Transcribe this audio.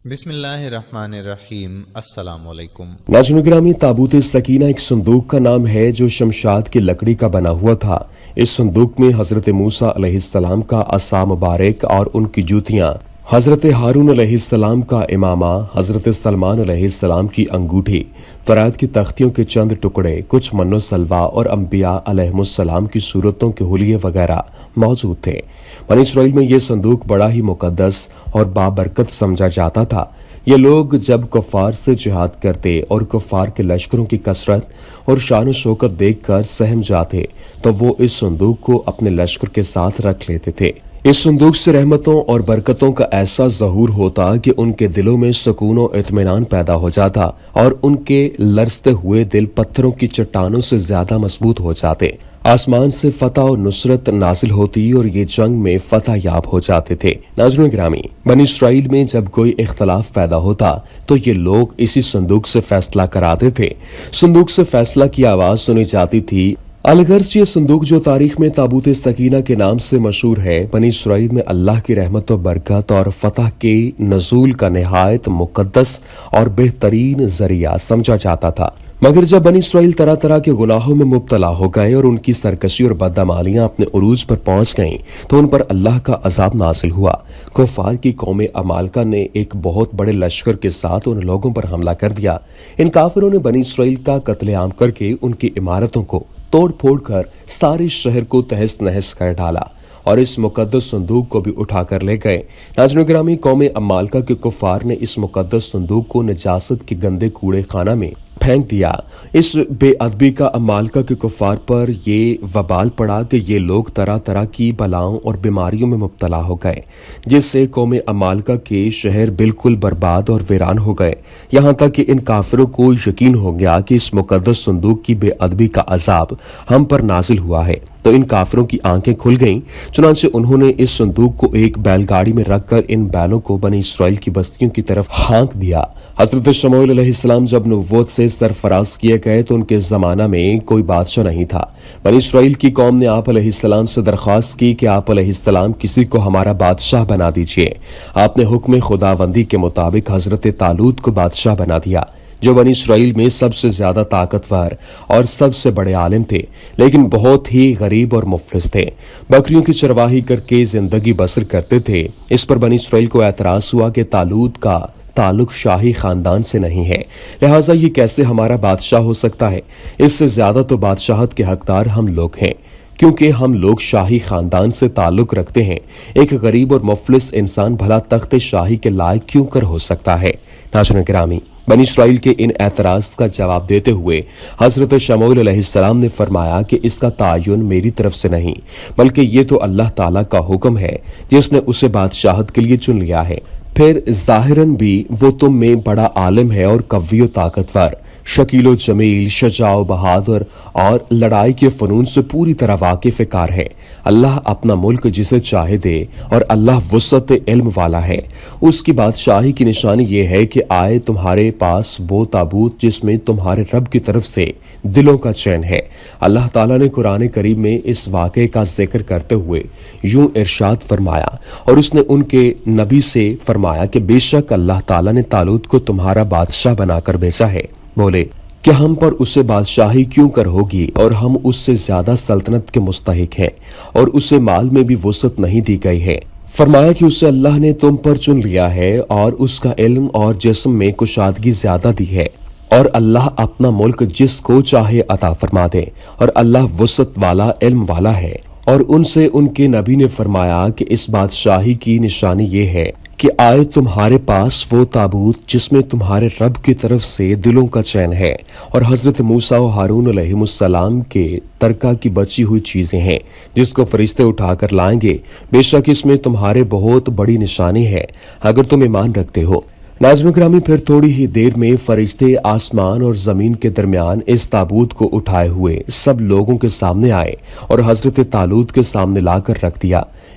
بسم اللہ الرحمن الرحیم۔ السلام علیکم۔ ناظرین گرامی، تابوت سکینہ ایک صندوق کا نام ہے جو شمشاد کی لکڑی کا بنا ہوا تھا۔ اس صندوق میں حضرت موسیٰ علیہ السلام کا عصا مبارک اور ان کی جوتیاں، حضرت ہارون علیہ السلام کا امامہ، حضرت سلمان علیہ السلام کی انگوٹھی، توریت کی تختیوں کے چند ٹکڑے، کچھ من و سلوہ اور انبیاء علیہ السلام کی صورتوں کے حلیے وغیرہ موجود تھے۔ بنی اسرائیل میں یہ صندوق بڑا ہی مقدس اور بابرکت سمجھا جاتا تھا۔ یہ لوگ جب کفار سے جہاد کرتے اور کفار کے لشکروں کی کثرت اور شان و شوکت دیکھ کر سہم جاتے تو وہ اس صندوق کو اپنے لشکر کے ساتھ رکھ لیتے تھے۔ اس صندوق سے رحمتوں اور برکتوں کا ایسا ظہور ہوتا کہ ان کے دلوں میں سکون و اطمینان پیدا ہو جاتا اور ان کے لرزتے ہوئے دل پتھروں کی چٹانوں سے زیادہ مضبوط ہو جاتے۔ آسمان سے فتح و نصرت نازل ہوتی اور یہ جنگ میں فتح یاب ہو جاتے تھے۔ ناظرین گرامی، بنی اسرائیل میں جب کوئی اختلاف پیدا ہوتا تو یہ لوگ اسی صندوق سے فیصلہ کراتے تھے۔ صندوق سے فیصلہ کی آواز سنی جاتی تھی۔ الغرض یہ صندوق جو تاریخ میں تابوت سکینہ کے نام سے مشہور ہے، بنی اسرائیل میں اللہ کی رحمت و برکت اور فتح کے نزول کا نہایت مقدس اور بہترین ذریعہ سمجھا جاتا تھا۔ مگر جب بنی اسرائیل طرح طرح کے گناہوں میں مبتلا ہو گئے اور ان کی سرکشی اور بدعمالیاں اپنے عروج پر پہنچ گئیں تو ان پر اللہ کا عذاب نازل ہوا۔ کفار کی قوم عمالقہ نے ایک بہت بڑے لشکر کے ساتھ ان لوگوں پر حملہ کر دیا۔ ان کافروں نے بنی اسرائیل کا قتل عام کر کے ان کی عمارتوں کو توڑ پھوڑ کر سارے شہر کو تہس نہس کر ڈالا اور اس مقدس صندوق کو بھی اٹھا کر لے گئے۔ ناظرین گرامی، قوم عمالقہ کے کفار نے اس مقدس صندوق کو نجاست کے گندے کوڑے خانہ میں پھینک دیا۔ اس بے ادبی کا عمالقہ کے کفار پر یہ وبال پڑا کہ یہ لوگ طرح طرح کی بلاؤں اور بیماریوں میں مبتلا ہو گئے، جس سے قوم عمالقہ کے شہر بالکل برباد اور ویران ہو گئے۔ یہاں تک کہ ان کافروں کو یقین ہو گیا کہ اس مقدس صندوق کی بے ادبی کا عذاب ہم پر نازل ہوا ہے، تو ان کافروں کی آنکھیں کھل گئیں۔ چنانچہ انہوں نے اس صندوق کو ایک بیل گاڑی میں رکھ کر ان بیلوں کو بنی اسرائیل کی بستیوں کی طرف ہانک دیا۔ حضرت شموئیل علیہ السلام جب نبوت سے سرفراز کیے گئے تو ان کے زمانہ میں کوئی بادشاہ نہیں تھا۔ بنی اسرائیل کی قوم نے آپ علیہ السلام سے درخواست کی کہ آپ علیہ السلام کسی کو ہمارا بادشاہ بنا دیجئے۔ آپ نے حکم خداوندی کے مطابق حضرت طالوت کو بادشاہ بنا دیا، جو بنی اسرائیل میں سب سے زیادہ طاقتور اور سب سے بڑے عالم تھے، لیکن بہت ہی غریب اور مفلس تھے۔ بکریوں کی چرواہی کر کے زندگی بسر کرتے تھے۔ اس پر بنی اسرائیل کو اعتراض ہوا کہ طالوت کا تعلق شاہی خاندان سے نہیں ہے، لہٰذا یہ کیسے ہمارا بادشاہ ہو سکتا ہے؟ اس سے زیادہ تو بادشاہت کے حقدار ہم لوگ ہیں، کیونکہ ہم لوگ شاہی خاندان سے تعلق رکھتے ہیں۔ ایک غریب اور مفلس انسان بھلا تخت شاہی کے لائق کیوں کر ہو سکتا ہے؟ ناظرین گرامی، بنی اسرائیل کے ان اعتراض کا جواب دیتے ہوئے حضرت شموئیل علیہ السلام نے فرمایا کہ اس کا تعین میری طرف سے نہیں، بلکہ یہ تو اللہ تعالیٰ کا حکم ہے جس نے اسے بادشاہت کے لیے چن لیا ہے۔ پھر ظاہراً بھی وہ تم میں بڑا عالم ہے اور قوی و طاقتور، شکیل و جمیل، شجاع و بہادر اور لڑائی کے فنون سے پوری طرح واقف کار ہے۔ اللہ اپنا ملک جسے چاہے دے اور اللہ وسعت علم والا ہے۔ اس کی بادشاہی کی نشانی یہ ہے کہ آئے تمہارے پاس وہ تابوت جس میں تمہارے رب کی طرف سے دلوں کا چین ہے۔ اللہ تعالیٰ نے قرآن کریم میں اس واقعے کا ذکر کرتے ہوئے یوں ارشاد فرمایا، اور اس نے ان کے نبی سے فرمایا کہ بے شک اللہ تعالیٰ نے طالوت کو تمہارا بادشاہ بنا کر بھیجا ہے۔ بولے کہ ہم پر اسے بادشاہی کیوں کر ہوگی اور ہم اس سے زیادہ سلطنت کے مستحق ہیں، اور اسے مال میں بھی وسعت نہیں دی گئی ہے۔ فرمایا کہ اسے اللہ نے تم پر چن لیا ہے اور اس کا علم اور جسم میں کشادگی زیادہ دی ہے، اور اللہ اپنا ملک جس کو چاہے عطا فرما دے، اور اللہ وسعت والا علم والا ہے۔ اور ان سے ان کے نبی نے فرمایا کہ اس بادشاہی کی نشانی یہ ہے کہ آئے تمہارے پاس وہ تابوت جس میں تمہارے رب کی طرف سے دلوں کا چین ہے، اور حضرت موسیٰ و ہارون علیہ السلام کے ترکہ کی بچی ہوئی چیزیں ہیں جس کو فرشتے اٹھا کر لائیں گے۔ بے شک اس میں تمہارے بہت بڑی نشانی ہے اگر تم ایمان رکھتے ہو۔ ناظرین گرامی، پھر تھوڑی ہی دیر میں فرشتے آسمان اور زمین کے درمیان اس تابوت کو اٹھائے ہوئے سب لوگوں کے سامنے آئے اور حضرت طالوت کے سامنے لا کر رکھ دیا۔